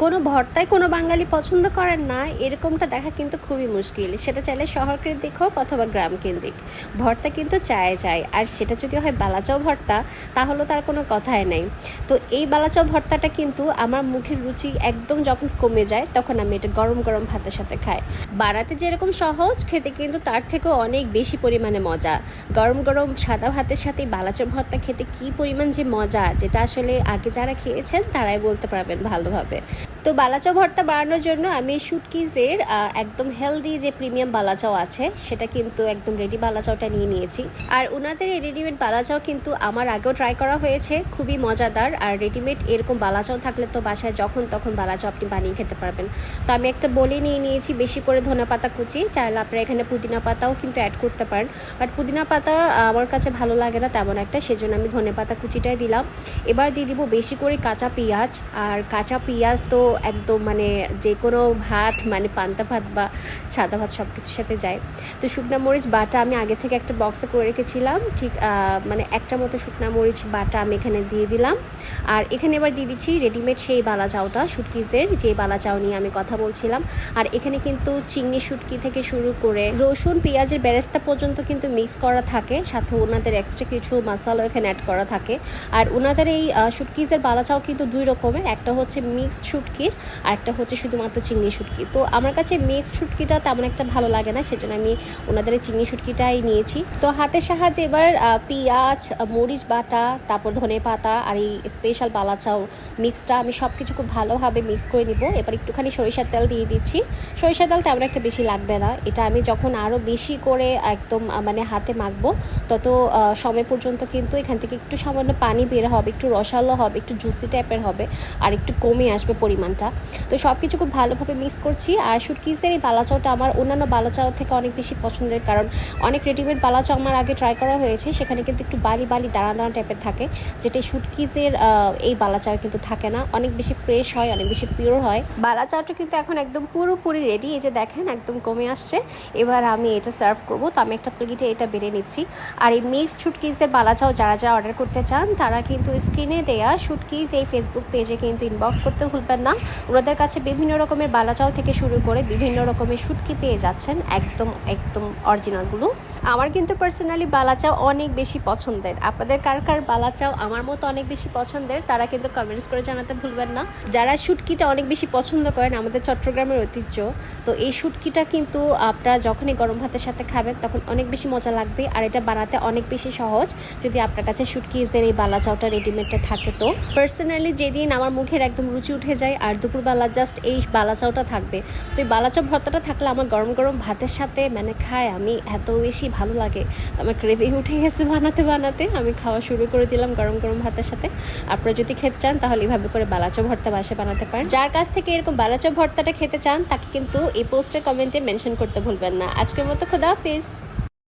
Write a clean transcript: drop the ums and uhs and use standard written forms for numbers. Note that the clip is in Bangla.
কোনো ভর্তায় কোনো বাঙালি পছন্দ করেন না এরকমটা দেখা কিন্তু খুবই মুশকিল। সেটা চাইলে শহর কেন্দ্রিক হোক অথবা গ্রাম কেন্দ্রিক, ভর্তা কিন্তু চায়ে যায়। আর সেটা যদি হয় বালাচাও ভর্তা, তাহলে তার কোনো কথাই নেই। তো এই বালাচাও ভর্তাটা কিন্তু আমার মুখের রুচি একদম যখন কমে যায়, তখন আমি এটা গরম গরম ভাতের সাথে খাই। বানাতে যেরকম সহজ, খেতে কিন্তু তার থেকেও অনেক বেশি পরিমাণে মজা। গরম গরম সাদা ভাতের সাথে বালাচাও ভর্তা খেতে কী পরিমাণ যে মজা, যেটা আসলে আগে যারা খেয়েছেন তারাই বলতে পারবেন ভালোভাবে। তো বালাচাও ভর্তা বানানোর জন্য আমি শুটকিজের একদম হেলদি যে প্রিমিয়াম বালাচাও আছে, সেটা কিন্তু একদম রেডি বালাচাওটা নিয়ে নিয়েছি। আর ওনাদের এই রেডিমেড বালাচাও কিন্তু আমার আগেও ট্রাই করা হয়েছে, খুবই মজাদার। আর রেডিমেড এরকম বালাচাও থাকলে তো বাসায় যখন তখন বালাচাও আপনি বানিয়ে খেতে পারবেন। তো আমি একটা বলে নিয়ে নিয়েছি বেশি করে ধনেপাতা কুচি, চাইলে আপনারা এখানে পুদিনা পাতাও কিন্তু অ্যাড করতে পারেন, বাট পুদিনা পাতা আমার কাছে ভালো লাগে না তেমন একটা, সেজন্য আমি ধনেপাতা কুচিটাই দিলাম। এবার দিয়ে দিব বেশি করে কাঁচা পেঁয়াজ। আর কাঁচা পেঁয়াজ তো একদম মানে যে কোনো ভাত, মানে পান্তা ভাত বা সাদা ভাত সব কিছুর সাথে যায়। তো শুকনা মরিচ বাটা আমি আগে থেকে একটা বক্সে করে রেখেছিলাম, ঠিক মানে একটা মতো শুকনা মরিচ বাটা আমি এখানে দিয়ে দিলাম। আর এখানে এবার দিয়ে দিচ্ছি রেডিমেড সেই বালাচাওটা, শুটকিজের যে বালাচাও নিয়ে আমি কথা বলছিলাম। আর এখানে কিন্তু চিংড়ি শুটকি থেকে শুরু করে রসুন পেঁয়াজের বেরেস্তা পর্যন্ত কিন্তু মিক্স করা থাকে, সাথে ওনাদের এক্সট্রা কিছু মশলা এখানে অ্যাড করা থাকে। আর ওনাদের এই শুটকিজের বালাচাও কিন্তু দুই রকমের, একটা হচ্ছে মিক্সড শুটকির আর একটা হচ্ছে শুধুমাত্র চিংড়ি শুটকি। তো আমার কাছে মিক্সড শুটকিটা তেমন একটা ভালো লাগে না, সেজন্য আমি ওনাদের এই চিংড়ি শুটকিটাই নিয়েছি। তো হাতের সাহায্যে এবার পেঁয়াজ, মরিচ বাটা, তারপর ধনে পাতা আর এই স্পেশাল বালাচাও মিক্সটা আমি সব কিছু খুব ভালোভাবে মিক্স করে নিব। এবার একটুখানি সরিষার তেল দিয়ে দিচ্ছি। সরিষার তেল তেমন একটা বেশি লাগবে না, এটা আমি যখন আরও বেশি করে একদম মানে হাতে মাখবো তত সময় পর্যন্ত কিন্তু এখান থেকে একটু সামান্য পানি বের হবে, একটু রসালো হবে, একটু জুসি টাইপের হবে, আর একটু কমে আসবে পরিমাণটা। তো সব কিছু খুব ভালোভাবে মিক্স করছি। আর শুটকিজের এই বালাচাওটা আমার অন্যান্য বালাচাও থেকে অনেক বেশি পছন্দের, কারণ অনেক রেডিমেড বালাচাও আমার আগে ট্রাই করা হয়েছে, সেখানে কিন্তু একটু বালি বালি দাঁড়া দাঁড়া টাইপের থাকে, যেটা শুটকিজের এই বালাচাও কিন্তু থাকে না, অনেক বেশি ফ্রেশ হয়, অনেক বেশি পিওর হয়। বালাচাওটা কিন্তু এখন একদম পুরোপুরি রেডি, এই যে দেখেন একদম কমে আসছে। এবার আমি এটা সার্ভ করবো, তো আমি একটা প্লেটে এটা বেড়ে নিচ্ছি। আর এই মিক্সড শুটকিজের বালাচাও যারা যারা অর্ডার করতে চান, তারা কিন্তু স্ক্রিনে দেয়া শুটকিজ এই ফেসবুক পেজে কিন্তু ইনবক্স করতে ভুলবেন না। ওনাদের কাছে বিভিন্ন রকমের বালাচাও থেকে শুরু করে বিভিন্ন রকমের শুটকি পেয়ে যাচ্ছেন, একদম একদম অরিজিনালগুলো। আমার কিন্তু পার্সোনালি বালাচাও অনেক বেশি পছন্দের। আপনাদের কার কার বালাচাও আমার মতো অনেক বেশি পছন্দের, তারা কিন্তু কমেন্টস করে জানাতে ভুলবেন না। যারা শুটকিটা অনেক বেশি পছন্দ করেন, আমাদের চট্টগ্রামের ঐতিহ্য, তো এই শুটকিটা কিন্তু আপনারা যখনই গরম ভাতের সাথে খাবেন তখন অনেক বেশি মজা লাগবে। আর এটা বানাতে অনেক বেশি সহজ, যদি আপনার কাছে শুটকিজের এই বালাচাওটা রেডিমেডটা থাকে। তো পার্সোনালি যেদিন আমার মুখের একদম রুচি উঠে যায় আর দুপুরবেলা জাস্ট এই বালাচাওটা থাকবে, তো এই বালাচাও ভর্তাটা থাকলে আমার গরম গরম ভাতের সাথে মানে খায় আমি এত বেশি ভালো লাগে। তো আমার ক্রেভিং উঠে গেছে বানাতে বানাতে, আমি খাওয়া শুরু করে দিলাম গরম গরম ভাতের সাথে। আপনারা যদি খেতে চান তাহলে এইভাবে করে বালাচাও ভর্তা বাসায় বানাতে পারেন। যার কাছ থেকে এরকম বালাচাও ভর্তাটা খেতে চান, তাকে কিন্তু এই পোস্টের কমেন্টে মেনশন করতে ভুলবেন না। আজকের মতো খোদা হাফেজ।